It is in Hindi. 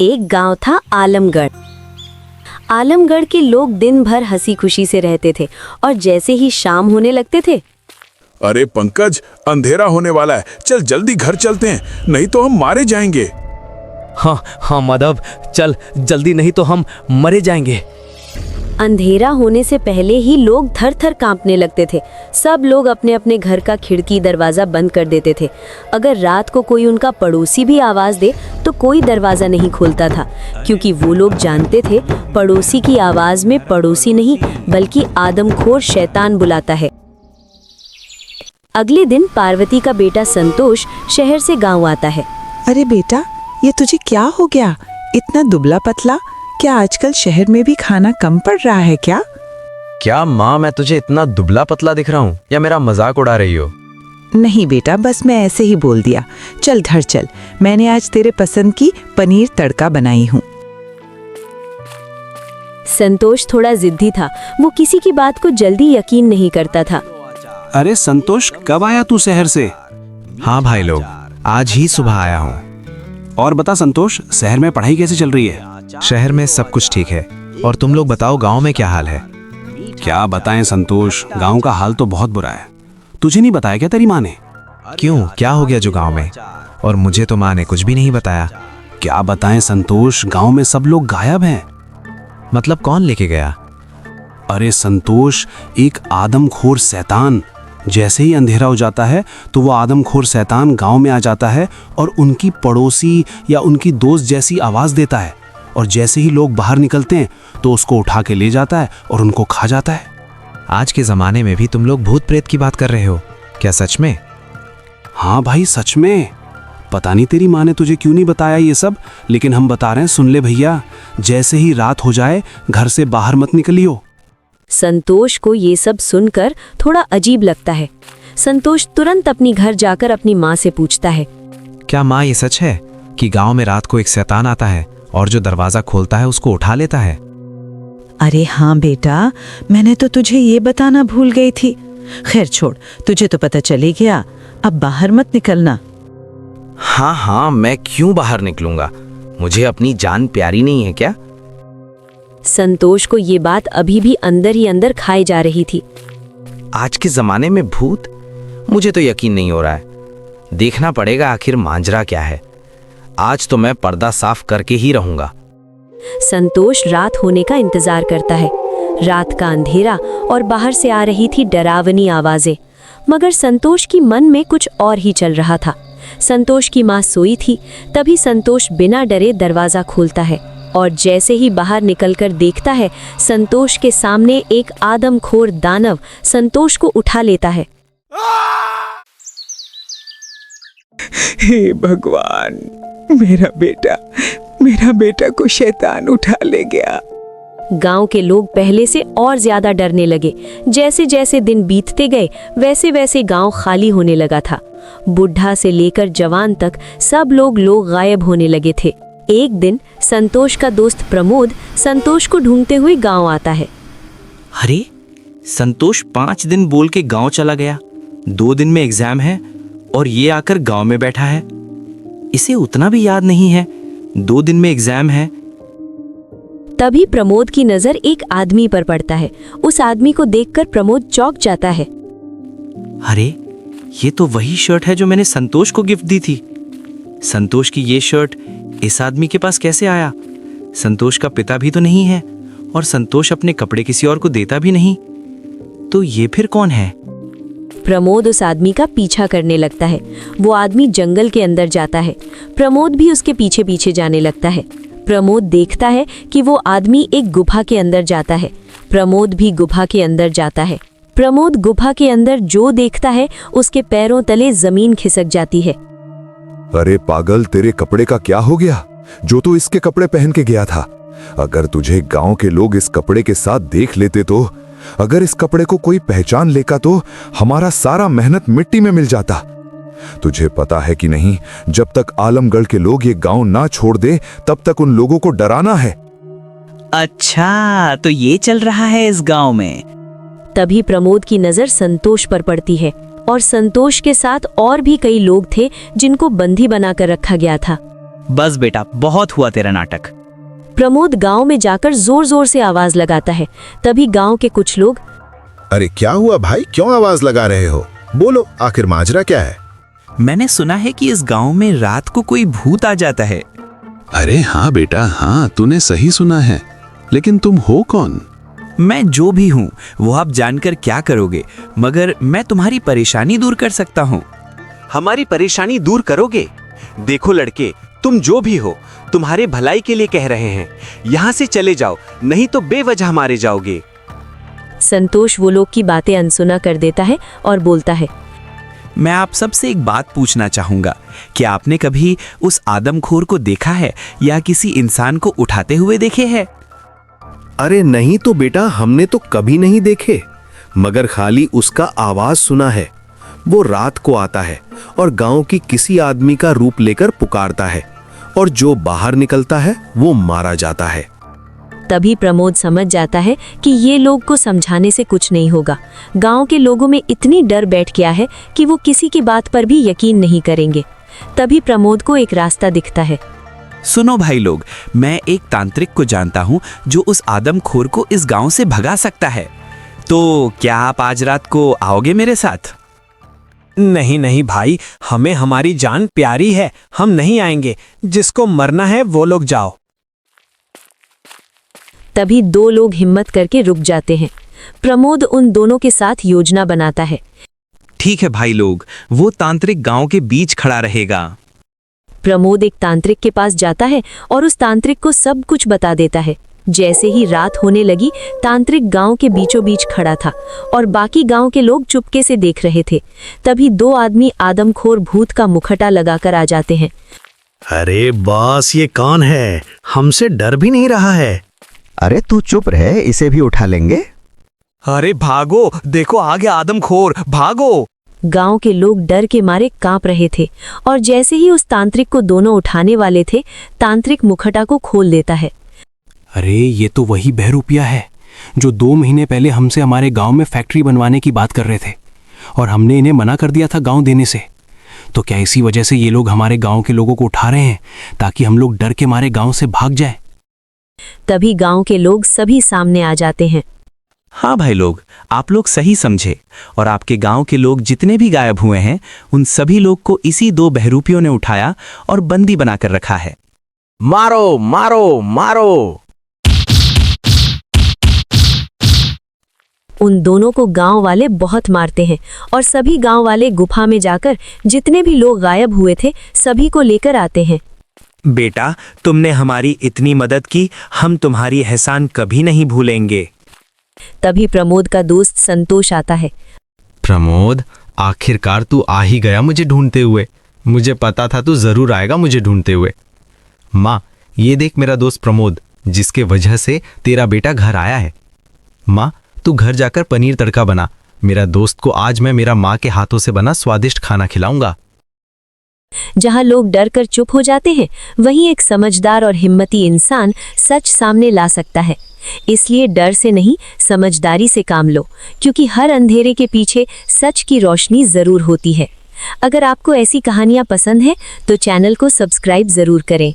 एक गांव था आलमगढ़। आलमगढ़ के लोग दिन भर हंसी खुशी से रहते थे और जैसे ही शाम होने लगते थे, अरे पंकज, अंधेरा होने वाला है, चल जल्दी घर चलते हैं, नहीं तो हम मारे जाएंगे। हाँ माधव, चल जल्दी, नहीं तो हम मरे जाएंगे। अंधेरा होने से पहले ही लोग थर थर कांपने लगते थे। सब लोग अपने अपने घर का खिड़की दरवाज़ा बंद कर देते थे। अगर रात को कोई उनका पड़ोसी भी आवाज़ दे तो कोई दरवाज़ा नहीं खोलता था, क्योंकि वो लोग जानते थे पड़ोसी की आवाज़ में पड़ोसी नहीं बल्कि आदमखोर शैतान बुलाता है। अगले दिन पार्वती का बेटा संतोष शहर से गाँव आता है। अरे बेटा, ये तुझे क्या हो गया? इतना दुबला पतला? क्या आजकल शहर में भी खाना कम पड़ रहा है क्या? क्या माँ, मैं तुझे इतना दुबला पतला दिख रहा हूँ या मेरा मजाक उड़ा रही हो? नहीं बेटा, बस मैं ऐसे ही बोल दिया। चल घर चल, मैंने आज तेरे पसंद की पनीर तड़का बनाई हूँ। संतोष थोड़ा जिद्दी था, वो किसी की बात को जल्दी यकीन नहीं करता था। अरे संतोष, कब आया तू शहर से? हाँ भाई लोग, आज ही सुबह आया हूँ। और बता संतोष, शहर में पढ़ाई कैसे चल रही है? शहर में सब कुछ ठीक है, और तुम लोग बताओ गांव में क्या हाल है? क्या बताएं संतोष, गांव का हाल तो बहुत बुरा है। तुझे नहीं बताया क्या तेरी माँ ने? क्यों, क्या हो गया जो गांव में? और मुझे तो माँ ने कुछ भी नहीं बताया। क्या बताएं संतोष, गांव में सब लोग गायब हैं। मतलब कौन लेके गया? अरे संतोष, एक आदमखोर शैतान। जैसे ही अंधेरा हो जाता है तो वो आदमखोर शैतान गांव में आ जाता है और उनकी पड़ोसी या उनकी दोस्त जैसी आवाज़ देता है, और जैसे ही लोग बाहर निकलते हैं तो उसको उठा के ले जाता है और उनको खा जाता है। आज के ज़माने में भी तुम लोग भूत प्रेत की बात कर रहे हो क्या, सच में? हाँ भाई, सच में। पता नहीं तेरी माँ ने तुझे क्यों नहीं बताया ये सब, लेकिन हम बता रहे हैं, सुन ले भैया। जैसे ही रात हो जाए घर से बाहर मत निकलियो। संतोष को ये सब सुनकर थोड़ा अजीब लगता है। संतोष तुरंत अपनी घर जाकर अपनी माँ से पूछता है, क्या माँ ये सच है कि गांव में रात को एक शैतान आता है और जो दरवाजा खोलता है उसको उठा लेता है? अरे हाँ बेटा, मैंने तो तुझे ये बताना भूल गई थी। खैर छोड़, तुझे तो पता चली गया, अब बाहर मत निकलना। हाँ, मैं क्यों बाहर निकलूंगा? मुझे अपनी जान प्यारी नहीं है क्या? संतोष को ये बात अभी भी अंदर ही अंदर खाई जा रही थी। आज के जमाने में भूत? मुझे तो यकीन नहीं हो रहा है। देखना पड़ेगा आखिर मांजरा क्या है। आज तो मैं पर्दा साफ करके ही रहूंगा। संतोष रात होने का इंतजार करता है। रात का अंधेरा और बाहर से आ रही थी डरावनी आवाजें, मगर संतोष की मन में कुछ और ही चल रहा था। संतोष की माँ सोई थी। तभी संतोष बिना डरे दरवाजा खोलता है और जैसे ही बाहर निकलकर देखता है, संतोष के सामने एक आदमखोर दानव संतोष को उठा लेता है। हे भगवान, मेरा बेटा को शैतान उठा ले गया। गांव के लोग पहले से और ज्यादा डरने लगे। जैसे जैसे दिन बीतते गए वैसे वैसे गांव खाली होने लगा था। बुढ़ा से लेकर जवान तक सब लोग गायब होने लगे थे। एक दिन संतोष का दोस्त प्रमोद संतोष को ढूंढते हुए गांव आता है। अरे संतोष 5 दिन बोल के गांव चला गया, 2 दिन में एग्जाम है और ये आकर गांव में बैठा है। इसे उतना भी याद नहीं है 2 दिन में एग्जाम है। तभी प्रमोद की नजर एक आदमी पर पड़ता है। उस आदमी को देखकर प्रमोद चौंक जाता है। अरे ये तो वही शर्ट है जो मैंने संतोष को गिफ्ट दी थी। संतोष की ये शर्ट इस आदमी के पास कैसे आया? संतोष का पिता भी तो नहीं है और संतोष अपने कपड़े किसी और को देता भी नहीं, तो ये फिर कौन है? प्रमोद उस आदमी का पीछा करने लगता है। वो आदमी जंगल के अंदर जाता है। प्रमोद भी उसके पीछे पीछे जाने लगता है। प्रमोद देखता है कि वो आदमी एक गुफा के अंदर जाता है। प्रमोद भी गुफा के अंदर जाता है। प्रमोद गुफा के अंदर जो देखता है उसके पैरों तले जमीन खिसक जाती है। अरे पागल, तेरे कपड़े का क्या हो गया जो तू इसके कपड़े पहन के गया था? अगर तुझे गांव के लोग इस कपड़े के साथ देख लेते तो, अगर इस कपड़े को कोई पहचान लेगा तो हमारा सारा मेहनत मिट्टी में मिल जाता। तुझे पता है कि नहीं, जब तक आलमगढ़ के लोग ये गांव ना छोड़ दे तब तक उन लोगों को डराना है। अच्छा, तो ये चल रहा है इस गांव में। तभी प्रमोद की नजर संतोष पर पड़ती है और संतोष के साथ और भी कई लोग थे जिनको बंदी बनाकर रखा गया था। बस बेटा, बहुत हुआ तेरा नाटक। प्रमोद गांव में जाकर जोर जोर से आवाज लगाता है। तभी गांव के कुछ लोग, अरे क्या हुआ भाई, क्यों आवाज लगा रहे हो? बोलो, आखिर माजरा क्या है? मैंने सुना है कि इस गांव में रात को कोई भूत आ जाता है। अरे हाँ बेटा, हाँ तूने सही सुना है, लेकिन तुम हो कौन? मैं जो भी हूँ वो आप जानकर क्या करोगे, मगर मैं तुम्हारी परेशानी दूर कर सकता हूँ। हमारी परेशानी दूर करोगे? देखो लड़के, तुम जो भी हो, तुम्हारे भलाई के लिए कह रहे हैं। यहाँ से चले जाओ, नहीं तो बेवजह मारे जाओगे। संतोष वो लोग की बातें अनसुना कर देता है और बोलता है, मैं आप सबसे एक बात पूछना चाहूंगा, क्या आपने कभी उस आदमखोर को देखा है या किसी इंसान को उठाते हुए देखे हैं? अरे नहीं तो बेटा, हमने तो कभी नहीं देखे, मगर खाली उसका आवाज सुना है। वो रात को आता है और गांव की किसी आदमी का रूप लेकर पुकारता है, और जो बाहर निकलता है वो मारा जाता है। तभी प्रमोद समझ जाता है कि ये लोग को समझाने से कुछ नहीं होगा। गांव के लोगों में इतनी डर बैठ गया है कि वो किसी की बात पर भी यकीन नहीं करेंगे। तभी प्रमोद को एक रास्ता दिखता है। सुनो भाई लोग, मैं एक तांत्रिक को जानता हूँ जो उस आदमखोर को इस गांव से भगा सकता है। तो क्या आप आज रात को आओगे मेरे साथ? नहीं नहीं भाई, हमें हमारी जान प्यारी है, हम नहीं आएंगे। जिसको मरना है वो लोग जाओ। तभी दो लोग हिम्मत करके रुक जाते हैं। प्रमोद उन दोनों के साथ योजना बनाता है। ठीक है भाई लोग, वो तांत्रिक गांव के बीच खड़ा रहेगा। प्रमोद एक तांत्रिक के पास जाता है और उस तांत्रिक को सब कुछ बता देता है। जैसे ही रात होने लगी, तांत्रिक गांव के बीचों बीच खड़ा था और बाकी गांव के लोग चुपके से देख रहे थे। तभी दो आदमी आदमखोर भूत का मुखटा लगाकर आ जाते हैं। अरे बॉस, ये कौन है? हमसे डर भी नहीं रहा है। अरे तू चुप रहे, इसे भी उठा लेंगे। अरे भागो, देखो आ गया आदमखोर, भागो। गांव के लोग डर के मारे कांप रहे थे और जैसे ही उस तांत्रिक को दोनों उठाने वाले थे, तांत्रिक मुखटा को खोल देता है। अरे ये तो वही बहरूपिया है जो 2 महीने पहले हमसे हमारे गांव में फैक्ट्री बनवाने की बात कर रहे थे, और हमने इन्हें मना कर दिया था गांव देने से। तो क्या इसी वजह से ये लोग हमारे गांव के लोगों को उठा रहे हैं ताकि हम लोग डर के मारे गांव से भाग जाएं? तभी गांव के लोग सभी सामने आ जाते हैं। हाँ भाई लोग, आप लोग सही समझे, और आपके गांव के लोग जितने भी गायब हुए हैं उन सभी लोग को इसी 2 बहरूपियों ने उठाया और बंदी बनाकर रखा है। मारो मारो मारो। उन दोनों को गांव वाले बहुत मारते हैं और सभी गांव वाले गुफा में जाकर जितने भी लोग गायब हुए थे सभी को लेकर आते हैं। बेटा, तुमने हमारी इतनी मदद की, हम तुम्हारी एहसान कभी नहीं भूलेंगे। तभी प्रमोद का दोस्त संतोष आता है। प्रमोद, आखिरकार तू आ ही गया मुझे ढूंढते हुए। मुझे पता था तू जरूर आएगा मुझे ढूंढते हुए। माँ, ये देख मेरा दोस्त प्रमोद, जिसके वजह से तेरा बेटा घर आया है। माँ, तू घर जाकर पनीर तड़का बना। मेरा दोस्त को आज मैं मेरा माँ के हाथों से बना स्वादिष्ट खाना खिलाऊंगा। जहां लोग डर कर चुप हो जाते हैं, वहीं एक समझदार और हिम्मती इंसान सच सामने ला सकता है। इसलिए डर से नहीं, समझदारी से काम लो, क्योंकि हर अंधेरे के पीछे सच की रोशनी जरूर होती है। अगर आपको ऐसी कहानियां पसंद है तो चैनल को सब्सक्राइब जरूर करें।